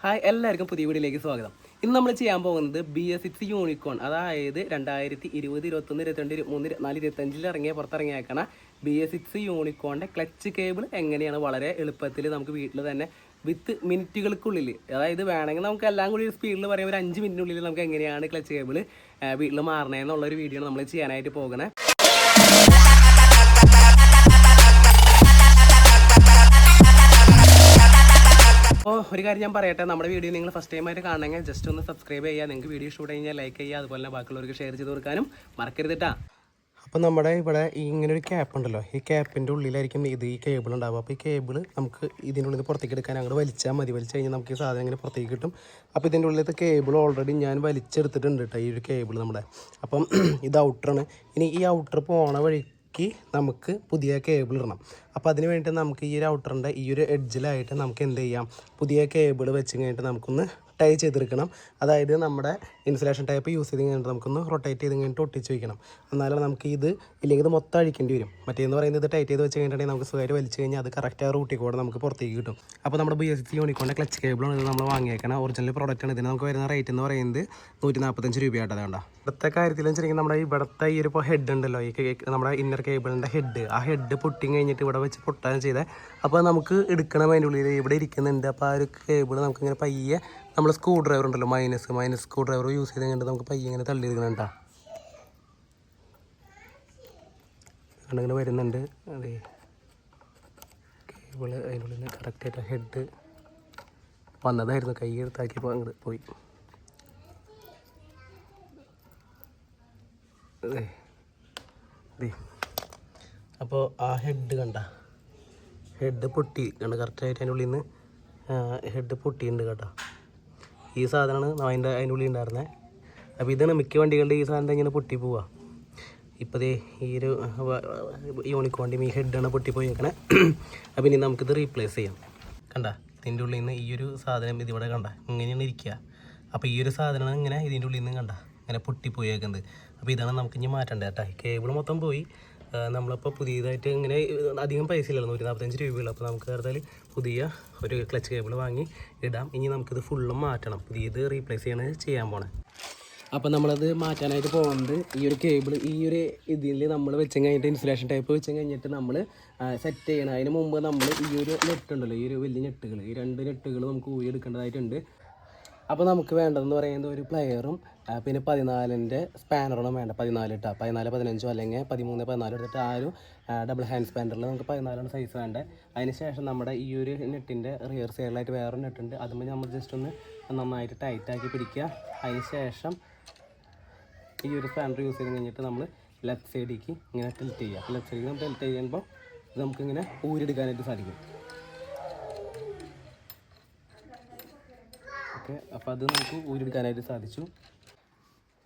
Hi എല്ലാവർക്കും പുതിയ വീഡിയോയിലേക്ക് സ്വാഗതം. ഇന്ന് നമ്മൾ ചെയ്യാൻ പോകുന്നത് BS6 യൂണിക്കോൺ, അതായത് 2020, 21, 22, 23, 24, 25 പുറത്തിറങ്ങിയേക്കണ BS6 യൂണിക്കോണിൻ്റെ ക്ലച്ച് കേബിൾ എങ്ങനെയാണ് വളരെ എളുപ്പത്തിൽ നമുക്ക് വീട്ടിൽ തന്നെ വിത്ത് മിനിറ്റുകൾക്കുള്ളിൽ, അതായത് വേണമെങ്കിൽ നമുക്ക് എല്ലാം കൂടി സ്പീഡിൽ പറയുമ്പോൾ ഒരു 5 മിനിറ്റിനുള്ളിൽ നമുക്ക് എങ്ങനെയാണ് ക്ലച്ച് കേബിൾ വീട്ടിൽ മാറണേന്നുള്ളൊരു വീഡിയോ നമ്മൾ ചെയ്യാനായിട്ട് പോകുന്നത്. അപ്പോൾ ഒരു കാര്യം ഞാൻ പറയട്ടെ, നമ്മുടെ വീഡിയോ നിങ്ങൾ ഫസ്റ്റ് ടൈം ആയിട്ട് കാണണമെങ്കിൽ ജസ്റ്റ് ഒന്ന് സബ്സ്ക്രൈബ് ചെയ്യുക. നിങ്ങൾക്ക് വീഡിയോ ഇഷ്ടപ്പെട്ട് കഴിഞ്ഞാൽ ലൈക്ക് ചെയ്യുക, അതുപോലെ തന്നെ ബാക്കിയുള്ളവർക്ക് ഷെയർ ചെയ്ത് കൊടുക്കാനും മറക്കരുതിട്ടാ. അപ്പോൾ നമ്മുടെ ഇവിടെ ഇങ്ങനെ ഒരു ക്യാപ്പ് ഉണ്ടല്ലോ, ഈ ക്യാപ്പിൻ്റെ ഉള്ളിലായിരിക്കും ഈ കേബിൾ ഉണ്ടാവുക. അപ്പോൾ ഈ കേബിൾ നമുക്ക് ഇതിൻ്റെ ഉള്ളിൽ പുറത്തേക്ക് എടുക്കാൻ അങ്ങോട്ട് വലിച്ചാൽ മതി. വലിച്ചു കഴിഞ്ഞാൽ നമുക്ക് ഈ സാധനം ഇങ്ങനെ പുറത്തേക്ക് കിട്ടും. അപ്പോൾ ഇതിൻ്റെ ഉള്ളിലത്തെ കേബിൾ ഓൾറെഡി ഞാൻ വലിച്ചെടുത്തിട്ടുണ്ട് കേട്ടോ, ഈ ഒരു കേബിൾ നമ്മുടെ. അപ്പം ഇത് ഔട്ടറാണ്. ഇനി ഈ ഔട്ടർ പോണ വഴി നമുക്ക് പുതിയ കേബിൾ ഇടണം. അപ്പോൾ അതിന് വേണ്ടി നമുക്ക് ഈ ഒരു ഔട്ടറിൻ്റെ ഈ ഒരു എഡ്ജിലായിട്ട് നമുക്ക് എന്ത് ചെയ്യാം, പുതിയ കേബിൾ വെച്ച് കഴിഞ്ഞിട്ട് നമുക്കൊന്ന് ടൈ ചെയ്തെടുക്കണം. അതായത് നമ്മുടെ ഇൻസുലേഷൻ ടൈപ്പ് യൂസ് ചെയ്ത് കഴിഞ്ഞിട്ട് നമുക്കൊന്ന് റൊട്ടേറ്റ് ചെയ്ത് കഴിഞ്ഞിട്ട് ഒട്ടിച്ച് വയ്ക്കണം. എന്നാലും നമുക്ക് ഇത് ഇല്ലെങ്കിൽ ഇത് മൊത്തം അഴിക്കേണ്ടി വരും. മറ്റേന്ന് പറയുന്നത് ഇത് ടൈറ്റ് ചെയ്ത് വെച്ച് കഴിഞ്ഞിട്ടുണ്ടെങ്കിൽ നമുക്ക് സുഖമായിട്ട് വലിച്ച് കഴിഞ്ഞാൽ അത് കറക്റ്റ് ആ റൂട്ടിൽ കൂടെ നമുക്ക് പുറത്തേക്ക് കിട്ടും. അപ്പോൾ നമ്മുടെ BS6 യൂണിക്കോണിൻ്റെ ക്ലച്ച് കേബിളാണ് ഇത് നമ്മൾ വാങ്ങിയേക്കണം. ഒറിജിനൽ പ്രോഡക്റ്റാണ്. ഇതിന് നമുക്ക് വരുന്ന റേറ്റ് എന്ന് പറയുന്നത് 145 രൂപയായിട്ട്. അതുകൊണ്ടാണ് ഇവിടുത്തെ കാര്യത്തിൽ വെച്ചിട്ടുണ്ടെങ്കിൽ നമ്മുടെ ഇവിടുത്തെ ഈ ഒരു ഹെഡ് ഉണ്ടല്ലോ, ഈ നമ്മുടെ ഇന്നർ കേബിളിൻ്റെ ഹെഡ്, ആ ഹെഡ് പൊട്ടി കഴിഞ്ഞിട്ട് ഇവിടെ വെച്ച് പൊട്ടാൻ ചെയ്തത്. അപ്പോൾ നമുക്ക് എടുക്കണം അതിൻ്റെ ഉള്ളിൽ ഇവിടെ ഇരിക്കുന്നുണ്ട്. അപ്പോൾ ആ ഒരു കേബിൾ നമുക്കിങ്ങനെ പയ്യെ നമ്മൾ സ്ക്രൂ ഡ്രൈവർ ഉണ്ടല്ലോ, മൈനസ് സ്ക്രൂ ഡ്രൈവർ യൂസ് ചെയ്ത് കഴിഞ്ഞിട്ട് നമുക്ക് പയ്യെ ഇങ്ങനെ തള്ളിയെടുക്കണം. അങ്ങനെ വരുന്നുണ്ട്. അതെ, കേബിൾ അതിനുള്ളിൽ നിന്ന് കറക്റ്റായിട്ട് ഹെഡ് വന്നതായിരുന്നു, കൈ എടുത്താക്കിയപ്പോൾ അങ്ങോട്ട് പോയി. അതെ അതെ, അപ്പോൾ ആ ഹെഡ് കണ്ട, ഹെഡ് പൊട്ടി കണ്ട, കറക്റ്റായിട്ട് അതിൻ്റെ ഉള്ളിൽ നിന്ന് ഹെഡ് പൊട്ടിയിട്ടുണ്ട് കേട്ടോ. ഈ സാധനമാണ് അതിൻ്റെ ഉള്ളിൽ ഉണ്ടായിരുന്നത്. അപ്പോൾ ഇതാണ് മിക്ക വണ്ടികളുടെ ഈ സാധനം ഇങ്ങനെ പൊട്ടി പോവുക. ഇപ്പോൾ ദേ ഈ ഒരു യൂണിക്കോണിൻ്റെ ഈ ഹെഡാണ് പൊട്ടിപ്പോയേക്കണേ. അപ്പോൾ ഇനി നമുക്കിത് റീപ്ലേസ് ചെയ്യാം. കണ്ട, ഇതിൻ്റെ ഉള്ളിൽ നിന്ന് ഈ ഒരു സാധനം ഇതിവിടെ കണ്ട ഇങ്ങനെയാണ് ഇരിക്കുക. അപ്പോൾ ഈ ഒരു സാധനമാണ് ഇങ്ങനെ ഇതിൻ്റെ ഉള്ളിൽ നിന്ന് കണ്ട ഇങ്ങനെ പൊട്ടിപ്പോയേക്കുന്നത്. അപ്പോൾ ഇതാണ് നമുക്ക് ഇനി മാറ്റേണ്ടത് കേട്ടോ. കേബിൾ മൊത്തം പോയി. നമ്മളിപ്പോൾ പുതിയതായിട്ട് ഇങ്ങനെ അധികം പൈസ ഇല്ലല്ലോ, 145 രൂപയുള്ളൂ. അപ്പോൾ നമുക്ക് വെറുതെ പുതിയ ഒരു ക്ലച്ച് കേബിൾ വാങ്ങി ഇടാം. ഇനി നമുക്കിത് ഫുള്ളും മാറ്റണം, പുതിയത് റീപ്ലേസ് ചെയ്യാൻ പോണേ. അപ്പോൾ നമ്മളത് മാറ്റാനായിട്ട് പോകുന്നത് ഈ ഒരു കേബിൾ ഈ ഒരു ഇതിൽ നമ്മൾ വെച്ച് കഴിഞ്ഞിട്ട് ഇൻസുലേഷൻ ടൈപ്പ് വെച്ച് കഴിഞ്ഞിട്ട് നമ്മൾ സെറ്റ് ചെയ്യണം. അതിന് മുമ്പ് നമ്മൾ ഈ ഒരു നെറ്റ് ഉണ്ടല്ലോ, ഈ ഒരു വലിയ നെട്ടുകൾ, ഈ 2 നെട്ടുകൾ നമുക്ക് ഊരി എടുക്കേണ്ടതായിട്ടുണ്ട്. അപ്പോൾ നമുക്ക് വേണ്ടതെന്ന് പറയുന്നത് ഒരു പ്ലെയറും പിന്നെ 14-ൻ്റെ സ്പാനറാണ് വേണ്ട. 14 ഇട്ടാൽ 14, 15 അല്ലെങ്കിൽ 13, 14 എടുത്തിട്ട് ആ ഒരു ഡബിൾ ഹാൻഡ് സ്പാനറിൽ നമുക്ക് 14 സൈസ് വേണ്ടത്. അതിന് ശേഷം നമ്മുടെ ഈ ഒരു നെറ്റിൻ്റെ റിയർ സൈഡിലായിട്ട് വേറൊരു നെട്ടുണ്ട്, അതുമ്പോൾ നമ്മൾ ജസ്റ്റ് ഒന്ന് നന്നായിട്ട് ടൈറ്റാക്കി പിടിക്കുക. അതിന് ശേഷം ഈ ഒരു സ്പാനർ യൂസ് ചെയ്ത് കഴിഞ്ഞിട്ട് നമ്മൾ ലെഫ്റ്റ് സൈഡിലേക്ക് ഇങ്ങനെ ടിൽറ്റ് ചെയ്യുക. ലെഫ്റ്റ് സൈഡിൽ നമ്മൾ ടിൽറ്റ് ചെയ്യുമ്പോൾ നമുക്കിങ്ങനെ ഊരിയെടുക്കാനായിട്ട് സാധിക്കും. ഓക്കെ, അപ്പോൾ അത് നമുക്ക് ഊരിയെടുക്കാനായിട്ട് സാധിച്ചു.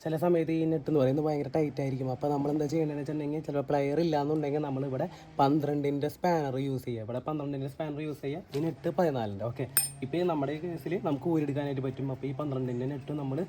ചില സമയത്ത് ഈ നെറ്റ് എന്ന് പറയുന്നത് ഭയങ്കര ടൈറ്റ് ആയിരിക്കും. അപ്പോൾ നമ്മൾ എന്താ ചെയ്യേണ്ടതെന്ന് വെച്ചിട്ടുണ്ടെങ്കിൽ ചിലപ്പോൾ പ്ലെയർ ഇല്ലയെന്നുണ്ടെങ്കിൽ നമ്മളിവിടെ 12-ൻ്റെ സ്പാനർ യൂസ് ചെയ്യുക. ഇവിടെ 12-ൻ്റെ സ്പാനർ യൂസ് ചെയ്യുക. ഈ നെറ്റ് 14-ൻ്റെ. ഓക്കെ, ഇപ്പോൾ നമ്മുടെ ഈ കേസിൽ നമുക്ക് ഊരിയെടുക്കാനായിട്ട് പറ്റും. അപ്പോൾ ഈ 12-ൻ്റെ നെറ്റ് നമ്മൾ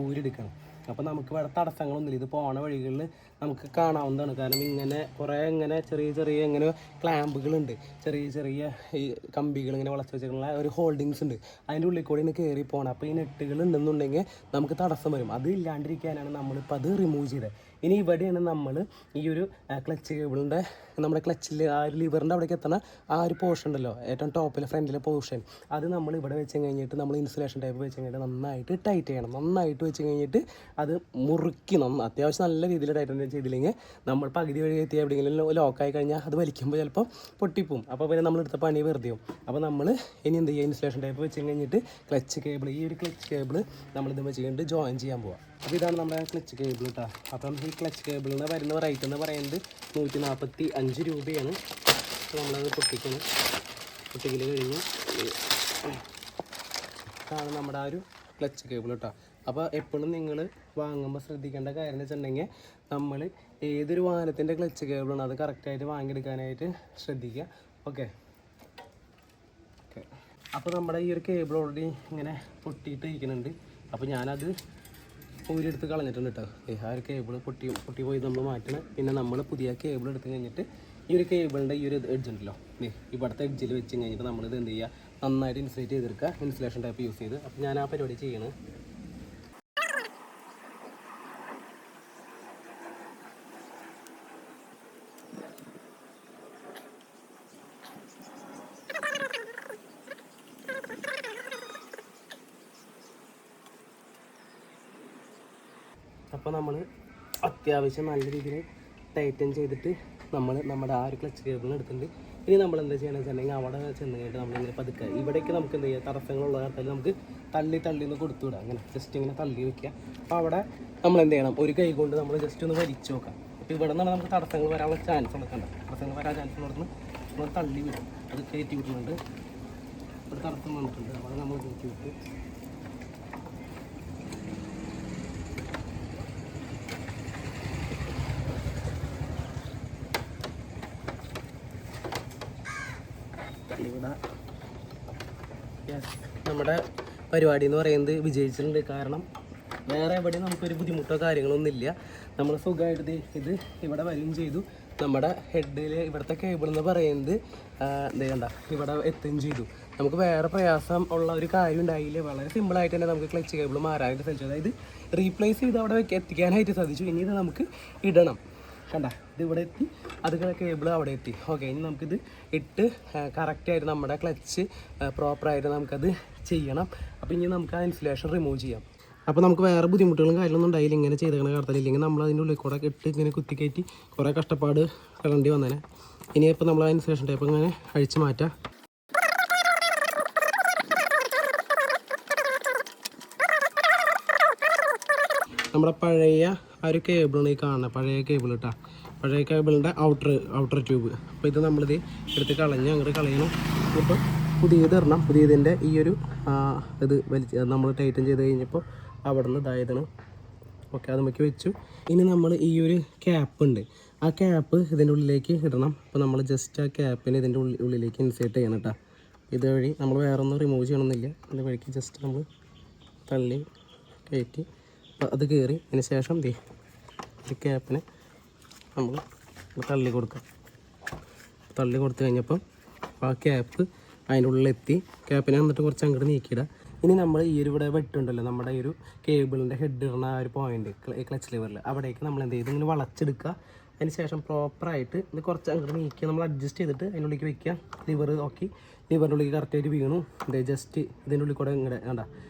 ഊരിയെടുക്കണം. അപ്പോൾ നമുക്ക് ഇവിടെ തടസ്സങ്ങളൊന്നുമില്ല. ഇത് പോണ വഴികളിൽ നമുക്ക് കാണാവുന്നതാണ്. കാരണം ഇങ്ങനെ കുറേ ഇങ്ങനെ ചെറിയ ഇങ്ങനെ ക്ലാമ്പുകളുണ്ട്, ചെറിയ ഈ കമ്പികൾ ഇങ്ങനെ വളച്ച് വെച്ചിട്ടുള്ള ഒരു ഹോൾഡിങ്സ് ഉണ്ട്. അതിൻ്റെ ഉള്ളിൽ കൂടെ ഇങ്ങനെ കയറി പോകണം. അപ്പോൾ ഈ നെട്ടുകൾ ഉണ്ടെന്നുണ്ടെങ്കിൽ നമുക്ക് തടസ്സം വരും. അത് ഇല്ലാണ്ടിരിക്കാനാണ് നമ്മളിപ്പോൾ അത് റിമൂവ് ചെയ്തത്. ഇനി ഇവിടെയാണ് നമ്മൾ ഈ ഒരു ക്ലച്ച് കേബിളിൻ്റെ നമ്മുടെ ക്ലച്ചിൽ ആ ഒരു ലിവറിൻ്റെ അവിടേക്ക് എത്തണ ആ ഒരു പോർഷൻ ഉണ്ടല്ലോ, ഏറ്റവും ടോപ്പിലെ ഫ്രണ്ടിലെ പോർഷൻ, അത് നമ്മൾ ഇവിടെ വെച്ച് കഴിഞ്ഞിട്ട് നമ്മൾ ഇൻസുലേഷൻ ടൈപ്പ് വെച്ച് കഴിഞ്ഞിട്ട് നന്നായിട്ട് ടൈറ്റ് ചെയ്യണം. നന്നായിട്ട് വെച്ച് കഴിഞ്ഞിട്ട് അത് മുറുക്കി അത്യാവശ്യം നല്ല രീതിയിൽ ടൈറ്റ് ചെയ്തില്ലെങ്കിൽ നമ്മൾ പകുതി വഴി എത്തി എവിടെയെങ്കിലും ലോക്കായി കഴിഞ്ഞാൽ അത് വലിക്കുമ്പോൾ ചിലപ്പോൾ പൊട്ടിപ്പോവും. അപ്പോൾ പിന്നെ നമ്മളെടുത്ത പണി വെറുതെ ആവും. അപ്പോൾ നമ്മൾ ഇനി എന്ത് ചെയ്യുക, ഇൻസുലേഷൻ ടൈപ്പ് വെച്ച് കഴിഞ്ഞിട്ട് ക്ലച്ച് കേബിൾ, ഈ ഒരു ക്ലച്ച് കേബിൾ നമ്മളിത് വെച്ച് കഴിഞ്ഞിട്ട് ജോയിൻ ചെയ്യാൻ പോവാം. അപ്പോൾ ഇതാണ് നമ്മുടെ ക്ലച്ച് കേബിൾ കേട്ടോ. അപ്പം ഈ ക്ലച്ച് കേബിളിന് വരുന്ന റേറ്റ് എന്ന് പറയുന്നത് 145 രൂപയാണ്. അപ്പോൾ നമ്മളത് പൊട്ടിക്കൽ കഴിഞ്ഞ് ഇതാണ് നമ്മുടെ ആ ഒരു ക്ലച്ച് കേബിൾ കേട്ടോ. അപ്പോൾ എപ്പോഴും നിങ്ങൾ വാങ്ങുമ്പോൾ ശ്രദ്ധിക്കേണ്ട കാര്യം എന്ന് വെച്ചിട്ടുണ്ടെങ്കിൽ നമ്മൾ ഏതൊരു വാഹനത്തിൻ്റെ ക്ലച്ച് കേബിളാണ് അത് കറക്റ്റായിട്ട് വാങ്ങിയെടുക്കാനായിട്ട് ശ്രദ്ധിക്കുക. ഓക്കെ, അപ്പോൾ നമ്മുടെ ഈ ഒരു കേബിൾ ഓൾറെഡി ഇങ്ങനെ പൊട്ടിയിട്ട് ഇരിക്കുന്നുണ്ട്. അപ്പോൾ ഞാനത് ഊരിയെടുത്ത് കളഞ്ഞിട്ടുണ്ട് കേട്ടോ. ആ ഒരു കേബിൾ പൊട്ടി പോയി നമ്മൾ മാറ്റണം. പിന്നെ നമ്മൾ പുതിയ കേബിൾ എടുത്ത് കഴിഞ്ഞിട്ട് ഈ ഒരു കേബിളിൻ്റെ ഈ ഒരു എഡ്ജ് ഉണ്ടല്ലോ, ഇവിടുത്തെ എഡ്ജിൽ വെച്ച് കഴിഞ്ഞിട്ട് നമ്മളിത് എന്ത് ചെയ്യുക, നന്നായിട്ട് ഇൻസുലേറ്റ് ചെയ്തെടുക്കുക, ഇൻസുലേഷൻ ടൈപ്പ് യൂസ് ചെയ്ത്. അപ്പോൾ ഞാൻ ആ പരിപാടി ചെയ്യണം. അപ്പോൾ നമ്മൾ അത്യാവശ്യം നല്ല രീതിയിൽ ടൈറ്റൻ ചെയ്തിട്ട് നമ്മുടെ ആ ഒരു ക്ലച്ച് കേബിളിന് എടുത്തിട്ടുണ്ട്. ഇനി നമ്മൾ എന്താ ചെയ്യണമെന്ന് വെച്ചിട്ടുണ്ടെങ്കിൽ അവിടെ ചെന്ന് കഴിഞ്ഞിട്ട് നമ്മളിങ്ങനെ പതുക്കെ ഇവിടേക്ക് നമുക്ക് എന്ത് ചെയ്യുക, തടസ്സങ്ങളുള്ള കാര്യത്തിൽ നമുക്ക് തള്ളി ഒന്ന് കൊടുത്തുവിടാം. അങ്ങനെ ജസ്റ്റ് ഇങ്ങനെ തള്ളി വയ്ക്കുക. അപ്പോൾ അവിടെ നമ്മൾ എന്ത് ചെയ്യണം, ഒരു കൈ കൊണ്ട് നമ്മൾ ജസ്റ്റ് ഒന്ന് വലിച്ചു നോക്കാം. അപ്പോൾ ഇവിടെ നിന്നാണ് നമുക്ക് തടസ്സങ്ങൾ വരാനുള്ള ചാൻസ് ഉള്ളതുണ്ട്. തടസ്സങ്ങൾ വരാൻ ചാൻസ് ഉള്ളതുകൊണ്ട് നമ്മൾ തള്ളി വിടും. അത് കയറ്റി വിടുന്നുണ്ട്. ഒരു തടസ്സം വന്നിട്ടുണ്ട്, അവിടെ നമ്മൾ കയറ്റി വിട്ട് ഇവിടെ നമ്മുടെ പരിപാടി എന്ന് പറയുന്നത് വിജയിച്ചിട്ടുണ്ട്. കാരണം വേറെ എവിടെയും നമുക്കൊരു ബുദ്ധിമുട്ടോ കാര്യങ്ങളൊന്നും ഇല്ല. നമ്മൾ സുഖമായിട്ട് ഇത് ഇവിടെ വരികയും ചെയ്തു. നമ്മുടെ ഹെഡിൽ ഇവിടുത്തെ കേബിൾ എന്ന് പറയുന്നത് എന്താ കണ്ട ഇവിടെ എത്തുകയും ചെയ്തു. നമുക്ക് വേറെ പ്രയാസം ഉള്ള ഒരു കാര്യം ഉണ്ടായില്ല. വളരെ സിമ്പിളായിട്ട് തന്നെ നമുക്ക് ക്ലച്ച് കേബിൾ മാറാനായിട്ട് സാധിച്ചു. അതായത് റീപ്ലേസ് ചെയ്ത് അവിടെ എത്തിക്കാനായിട്ട് സാധിച്ചു. ഇനി ഇത് നമുക്ക് ഇടണം. കണ്ട ഇത് ഇവിടെ എത്തി, അത് കേബിൾ അവിടെ എത്തി. ഓക്കെ, ഇനി നമുക്കിത് ഇട്ട് കറക്റ്റായിട്ട് നമ്മുടെ ക്ലച്ച് പ്രോപ്പറായിട്ട് നമുക്കത് ചെയ്യണം. അപ്പോൾ ഇനി നമുക്ക് ആ ഇൻസുലേഷൻ റിമൂവ് ചെയ്യാം. അപ്പോൾ നമുക്ക് വേറെ ബുദ്ധിമുട്ടുകളും കാര്യങ്ങളൊന്നും ഉണ്ടായില്ല. ഇങ്ങനെ ചെയ്തേക്കണ കാലത്തിലില്ലെങ്കിൽ നമ്മൾ അതിൻ്റെ ഉള്ളിൽ കൂടെ ഇട്ട് ഇങ്ങനെ കുത്തിക്കയറ്റി കുറേ കഷ്ടപ്പാട് കളേണ്ടി വന്നേനെ. ഇനിയിപ്പോൾ നമ്മൾ ആ ഇൻസുലേഷൻ ടൈപ്പ് ഇങ്ങനെ അഴിച്ച് മാറ്റാം. നമ്മുടെ പഴയ ആ ഒരു കേബിളാണ് ഈ കാണുന്നത്, പഴയ കേബിൾ കേട്ടോ, പഴയ കേബിളിൻ്റെ ഔട്ടർ ട്യൂബ്. അപ്പോൾ ഇത് നമ്മളിത് എടുത്ത് കളഞ്ഞ് അങ്ങോട്ട് കളയണം. ഇപ്പോൾ പുതിയത് ഇടണം. പുതിയതിൻ്റെ ഈ ഒരു ഇത് നമ്മൾ ടൈറ്റൻ ചെയ്ത് കഴിഞ്ഞപ്പോൾ അവിടെ നിന്ന് ഇതായതാണ്. ഓക്കെ, അത് നമുക്ക് വെച്ചു. ഇനി നമ്മൾ ഈ ഒരു ക്യാപ്പ് ഉണ്ട്, ആ ക്യാപ്പ് ഇതിൻ്റെ ഉള്ളിലേക്ക് ഇടണം. അപ്പോൾ നമ്മൾ ജസ്റ്റ് ആ ക്യാപ്പിനെ ഇതിൻ്റെ ഉള്ളിലേക്ക് ഇൻസേർട്ട് ചെയ്യണം കേട്ടോ. ഇതുവഴി നമ്മൾ വേറെ ഒന്നും റിമൂവ് ചെയ്യണമെന്നില്ല. ഇതിൻ്റെ വഴിക്ക് ജസ്റ്റ് നമ്മൾ തള്ളി കയറ്റി അത് കയറി. അതിന് ശേഷം ഈ ക്യാപ്പിനെ നമ്മൾ തള്ളി കൊടുക്കാം. തള്ളി കൊടുത്തു കഴിഞ്ഞപ്പം ആ ക്യാപ്പ് അതിൻ്റെ ഉള്ളിലെത്തി. ക്യാപ്പിനെ വന്നിട്ട് കുറച്ച് അങ്ങോട്ട് നീക്കിയിടുക. ഇനി നമ്മൾ ഈ ഒരു ഇവിടെ വെട്ടുണ്ടല്ലോ, നമ്മുടെ ഈ ഒരു കേബിളിൻ്റെ ഹെഡ് ഇടുന്ന ആ ഒരു പോയിന്റ് ക്ലച്ച് ലിവറിൽ, അവിടേക്ക് നമ്മൾ എന്ത് ചെയ്ത് ഇങ്ങനെ വളച്ചെടുക്കുക. അതിന് ശേഷം പ്രോപ്പറായിട്ട് ഇത് കുറച്ച് അങ്ങോട്ട് നീക്കി നമ്മൾ അഡ്ജസ്റ്റ് ചെയ്തിട്ട് അതിനുള്ളിലേക്ക് വെക്കുക. ലിവർ നോക്കി ലിവറിൻ്റെ ഉള്ളിൽ കറക്റ്റായിട്ട് വീണു. ഇത് ജസ്റ്റ് ഇതിൻ്റെ ഉള്ളിൽ കൂടെ ഇങ്ങനെ വേണ്ട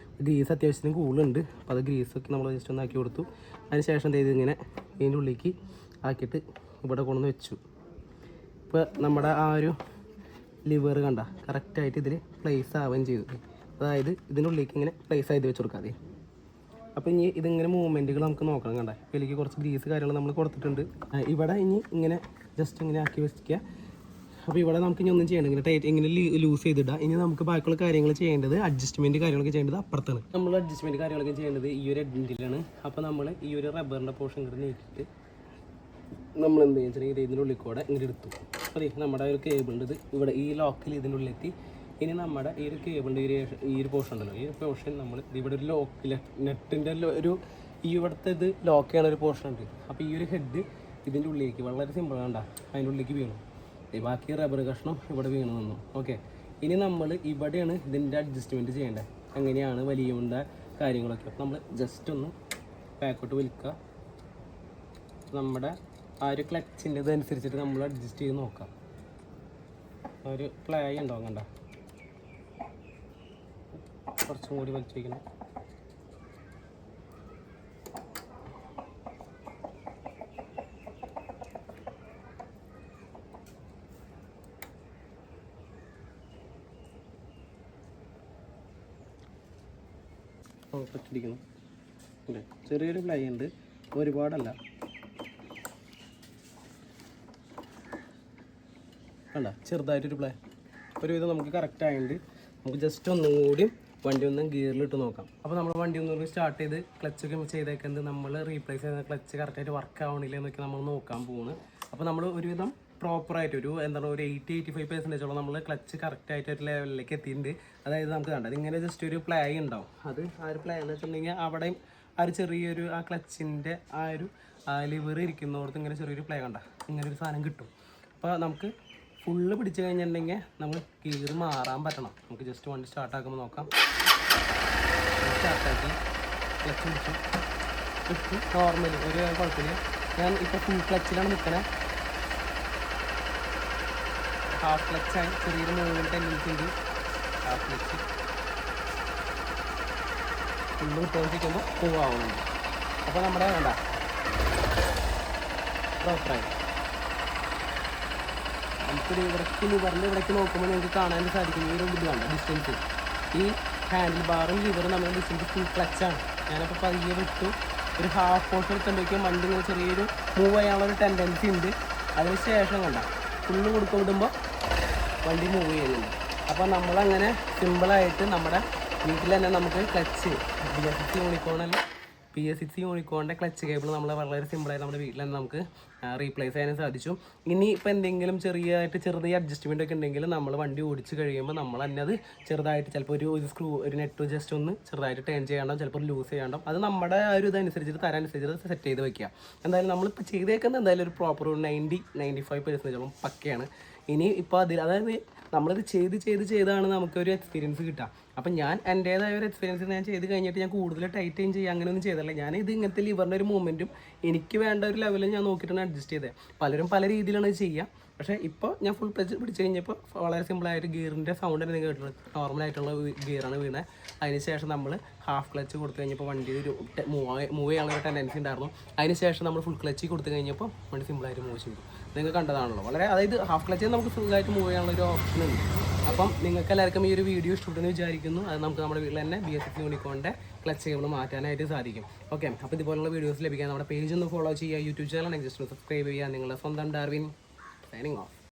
ഗ്രീസ് അത്യാവശ്യത്തിന് കൂളുണ്ട്. അപ്പോൾ അത് ഗ്രീസൊക്കെ നമ്മൾ ജസ്റ്റ് ഒന്ന് ആക്കി കൊടുത്തു. അതിന് ശേഷം എന്ത് ചെയ്ത് ഇങ്ങനെ ഇതിൻ്റെ ഉള്ളിലേക്ക് ആക്കിയിട്ട് ഇവിടെ കൊണ്ടുവന്ന് വെച്ചു. ഇപ്പോൾ നമ്മുടെ ആ ഒരു ലിവർ കണ്ട കറക്റ്റായിട്ട് ഇതിൽ പ്ലേസ് ആവുകയും ചെയ്തു. അതായത് ഇതിൻ്റെ ഉള്ളിലേക്ക് ഇങ്ങനെ പ്ലേസ് ആയിട്ട് വെച്ച് കൊടുക്കാതെ. അപ്പോൾ ഇനി ഇതിങ്ങനെ മൂവ്മെൻറ്റുകൾ നമുക്ക് നോക്കണം. കണ്ട ഇതിലേക്ക് കുറച്ച് ഗ്രീസ് കാര്യങ്ങൾ നമ്മൾ കൊടുത്തിട്ടുണ്ട്. ഇവിടെ ഇനി ഇങ്ങനെ ജസ്റ്റ് ഇങ്ങനെ ആക്കി വെക്കുക. അപ്പോൾ ഇവിടെ നമുക്ക് ഇനി ഒന്നും ചെയ്യേണ്ട, ഇങ്ങനെ ടൈറ്റ് ഇങ്ങനെ ലൂസ് ചെയ്തിടുക. ഇനി നമുക്ക് ബാക്കിയുള്ള കാര്യങ്ങൾ ചെയ്യേണ്ടത് അഡ്ജസ്റ്റ്മെൻറ്റ് കാര്യങ്ങളൊക്കെ ചെയ്യേണ്ടത് അപ്പുറത്താണ്. നമ്മൾ അഡ്ജസ്റ്റ്മെൻറ്റ് കാര്യങ്ങളൊക്കെ ചെയ്യേണ്ടത് ഈ ഒരു എൻഡിലാണ്. അപ്പോൾ നമ്മൾ ഈ ഒരു റബ്ബറിൻ്റെ പോർഷൻ ഇങ്ങോട്ട് നീക്കിയിട്ട് നമ്മൾ എന്ത് ചെയ്യുക, ഇതിൻ്റെ ഉള്ളിൽ കൂടെ ഇങ്ങനെ എടുത്തു. അപ്പോൾ നമ്മുടെ ഒരു കേബിളിൻ്റെ ഇത് ഇവിടെ ഈ ലോക്കിൽ ഇതിൻ്റെ ഉള്ളിലെത്തി. ഇനി നമ്മുടെ ഈ ഒരു കേബിളിൻ്റെ ഈ ഒരു പോർഷൻ ഉണ്ടല്ലോ, ഈ ഒരു പോർഷൻ നമ്മൾ ഇവിടെ ഒരു ലോക്ക് നെറ്റിൻ്റെ ഒരു ഇവിടുത്തെ ഇത് ലോക്ക് ചെയ്യണ ഒരു പോർഷൻ ഉണ്ട്. അപ്പോൾ ഈ ഒരു ഹെഡ് ഇതിൻ്റെ ഉള്ളിലേക്ക് വളരെ സിമ്പിൾ കണ്ട അതിൻ്റെ ഉള്ളിലേക്ക് വീണു. ബാക്കി റബ്ബർ കഷ്ണം ഇവിടെ വീണു നിന്നു. ഓക്കെ, ഇനി നമ്മൾ ഇവിടെയാണ് ഇതിൻ്റെ അഡ്ജസ്റ്റ്മെൻറ്റ് ചെയ്യേണ്ടത്. എങ്ങനെയാണ് വലിയേണ്ട കാര്യങ്ങളൊക്കെ. അപ്പോൾ നമ്മൾ ജസ്റ്റ് ഒന്ന് ബാക്കോട്ട് വലിക്കുക. നമ്മുടെ ആ ഒരു ക്ലച്ചിൻ്റെ ഇതനുസരിച്ചിട്ട് നമ്മൾ അഡ്ജസ്റ്റ് ചെയ്ത് നോക്കാം. ഒരു പ്ലേ ഉണ്ടാവും കണ്ട, കുറച്ചും കൂടി വലിച്ചു വയ്ക്കണം. പറ്റിരിക്കണം അല്ലേ, ചെറിയൊരു പ്ലേ ഉണ്ട്, ഒരുപാടല്ല. അല്ല ചെറുതായിട്ടൊരു പ്ലേ ഒരുവിധം നമുക്ക് കറക്റ്റ് ആയതുകൊണ്ട് നമുക്ക് ജസ്റ്റ് ഒന്നും കൂടി വണ്ടി ഒന്ന് ഗിയറിലിട്ട് നോക്കാം. അപ്പോൾ നമ്മൾ വണ്ടി ഒന്നുകൂടി സ്റ്റാർട്ട് ചെയ്ത് ക്ലച്ചൊക്കെ ചെയ്തേക്കുന്നത് നമ്മൾ റീപ്ലേസ് ചെയ്യുന്ന ക്ലച്ച് കറക്റ്റായിട്ട് വർക്ക് ആവണില്ല എന്നൊക്കെ നമ്മൾ നോക്കാൻ പോകുന്നു. അപ്പോൾ നമ്മൾ ഒരുവിധം പ്രോപ്പറായിട്ട് ഒരു എന്താണ് ഒരു 80-85% നമ്മൾ ക്ലച്ച് കറക്റ്റായിട്ട് ഒരു ലെവലിലേക്ക് എത്തിയിട്ടുണ്ട്. അതായത് നമുക്ക് കണ്ടത് ഇങ്ങനെ ജസ്റ്റ് ഒരു പ്ലേ ഉണ്ടാവും. അത് ആ ഒരു പ്ലേ എന്ന് വെച്ചിട്ടുണ്ടെങ്കിൽ അവിടെയും ആ ഒരു ചെറിയൊരു ആ ക്ലച്ചിൻ്റെ ആ ഒരു ലിവർ ഇരിക്കുന്നോടത്ത് ഇങ്ങനെ ചെറിയൊരു പ്ലേ കണ്ട ഇങ്ങനെ ഒരു സാധനം കിട്ടും. അപ്പോൾ നമുക്ക് ഫുള്ള് പിടിച്ച് കഴിഞ്ഞിട്ടുണ്ടെങ്കിൽ നമ്മൾ ഗിയർ മാറാൻ പറ്റണം. നമുക്ക് ജസ്റ്റ് വണ്ടി സ്റ്റാർട്ടാക്കുമ്പോൾ നോക്കാം. സ്റ്റാർട്ടാക്കി ക്ലച്ച് പിടിച്ചു ഇട്ടു നോർമലി ഒരു കുഴപ്പമില്ല. ഞാൻ ഇപ്പോൾ ഫുൾ ക്ലച്ചിലാണ് നിൽക്കണേ. ഹാഫ് ക്ലച്ചായി ചെറിയൊരു മൂവ്മെൻറ്റ് ടെൻഡൻസി ഉണ്ട്. ഹാഫ് ക്ലച്ച് ഫുള്ള് വിട്ടോണ്ടിരിക്കുമ്പോൾ മൂവ് ആവുന്നുണ്ട്. അപ്പോൾ നമ്മുടെ വേണ്ട പ്രോപ്പറായി നമുക്കൊരു ഇവിടേക്ക് നോക്കുമ്പോൾ നിങ്ങൾക്ക് കാണാൻ സാധിക്കും. ഈ ഒരു ഇത് വേണ്ട ഡിസ്റ്റൻസ്, ഈ ഹാൻഡിൽ ബാറും ലിവറും നമ്മുടെ ഡിസ്റ്റൻസ് ഫുൾ ക്ലച്ചാണ്. ഞാനപ്പോൾ പതിയെ വിട്ടു ഒരു ഹാഫ് പോർഷൻ എടുക്കുമ്പോഴേക്കും വണ്ടി ഇങ്ങനെ ചെറിയൊരു മൂവ് ചെയ്യാനുള്ളൊരു ടെൻഡൻസി ഉണ്ട്. അതിന് ശേഷം കണ്ട ഫുള്ള് കൊടുക്കുമ്പോൾ വണ്ടി മൂവ് ചെയ്യുന്നുണ്ട്. അപ്പോൾ നമ്മളങ്ങനെ സിമ്പിളായിട്ട് നമ്മുടെ വീട്ടിൽ തന്നെ നമുക്ക് ക്ലച്ച് PS6 യൂണിക്കോണിൻ്റെ ക്ലച്ച് കേബിൾ നമ്മൾ വളരെ സിമ്പിളായിട്ട് നമ്മുടെ വീട്ടിൽ തന്നെ നമുക്ക് റീപ്ലേസ് ചെയ്യാനും സാധിച്ചു. ഇനി ഇപ്പോൾ എന്തെങ്കിലും ചെറുതായി അഡ്ജസ്റ്റ്മെൻ്റ് ഒക്കെ ഉണ്ടെങ്കിൽ നമ്മൾ വണ്ടി ഓടിച്ച് കഴിയുമ്പോൾ നമ്മൾ തന്നെ അത് ചെറുതായിട്ട് ചിലപ്പോൾ ഒരു സ്ക്രൂ ഒരു നെറ്റ് ജസ്റ്റ് ഒന്ന് ചെറുതായിട്ട് ടേൺ ചെയ്യാണ്ടാവും, ചിലപ്പോൾ ലൂസ് ചെയ്യാണ്ടാവും. അത് നമ്മുടെ ആ ഒരു ഇതനുസരിച്ചിട്ട് തരാനുസരിച്ചിട്ട് സെറ്റ് ചെയ്ത് വെക്കുക. എന്തായാലും നമ്മളിപ്പോൾ ചെയ്തേക്കുന്നത് എന്തായാലും ഒരു പ്രോപ്പർ 90-95% പക്കയാണ്. ഇനി ഇപ്പോൾ അതായത് നമ്മളിത് ചെയ്താണ് നമുക്കൊരു എക്സ്പീരിയൻസ് കിട്ടുക. അപ്പം ഞാൻ എൻ്റേതായ ഒരു എക്സ്പീരിയൻസ് ഞാൻ ചെയ്ത് കഴിഞ്ഞിട്ട് ഞാൻ കൂടുതൽ ടൈറ്റ് ചെയ്യുക അങ്ങനെയൊന്നും ചെയ്തല്ല. ഞാൻ ഇത് ഇങ്ങനത്തെ ലിവറിൻ്റെ ഒരു മൂവ്മെൻറ്റും എനിക്ക് വേണ്ട ഒരു ലെവലിൽ ഞാൻ നോക്കിയിട്ടാണ് അഡ്ജസ്റ്റ് ചെയ്തത്. പലരും പല രീതിയിലാണ് ചെയ്യുക. പക്ഷേ ഇപ്പോൾ ഞാൻ ഫുൾ ക്ലച്ച് പിടിച്ച് കഴിഞ്ഞപ്പോൾ വളരെ സിമ്പിളായിട്ട് ഗിയറിൻ്റെ സൗണ്ട് തന്നെ നിങ്ങൾ കേട്ടിട്ടുണ്ട്. നോർമലായിട്ടുള്ള ഗിയറാണ് വീണത്. അതിന് ശേഷം നമ്മൾ ഹാഫ് ക്ലച്ച് കൊടുത്തു കഴിഞ്ഞപ്പോൾ വണ്ടി ഒരു മൂവ് ചെയ്യാനുള്ള ടെൻഡൻസി ഉണ്ടായിരുന്നു. അതിന് ശേഷം നമ്മൾ ഫുൾ ക്ലച്ച് കൊടുത്തു കഴിഞ്ഞപ്പോൾ വണ്ടി സിമ്പിളായിട്ട് മൂവ് ചെയ്തു. നിങ്ങൾ കണ്ടതാണല്ലോ. വളരെ അതായത് ഹാഫ് ക്ലച്ച് നമുക്ക് സുഖമായിട്ട് മൂവ് ചെയ്യാനുള്ള ഒരു ഓപ്ഷൻ ഉണ്ട്. അപ്പം നിങ്ങൾക്ക് എല്ലാവർക്കും ഈ ഒരു വീഡിയോ ഇഷ്ടപ്പെട്ടെന്ന് വിചാരിക്കുന്നു. അത് നമുക്ക് നമ്മുടെ വീട്ടിൽ തന്നെ PS6 യൂണിക്കോണിൻ്റെ ക്ലച്ച് കേബിൾ മാറ്റാനായിട്ട് സാധിക്കും. ഓക്കെ, അപ്പോൾ ഇതുപോലുള്ള വീഡിയോസ് ലഭിക്കാൻ നമ്മുടെ പേജ് ഒന്ന് ഫോളോ ചെയ്യുക. യൂട്യൂബ് ചാനൽ ജസ്റ്റ് സബ്സ്ക്രൈബ് ചെയ്യുക. നിങ്ങളുടെ സ്വന്തം ഡാർവിൻ സൈനിങ് ഓഫ്.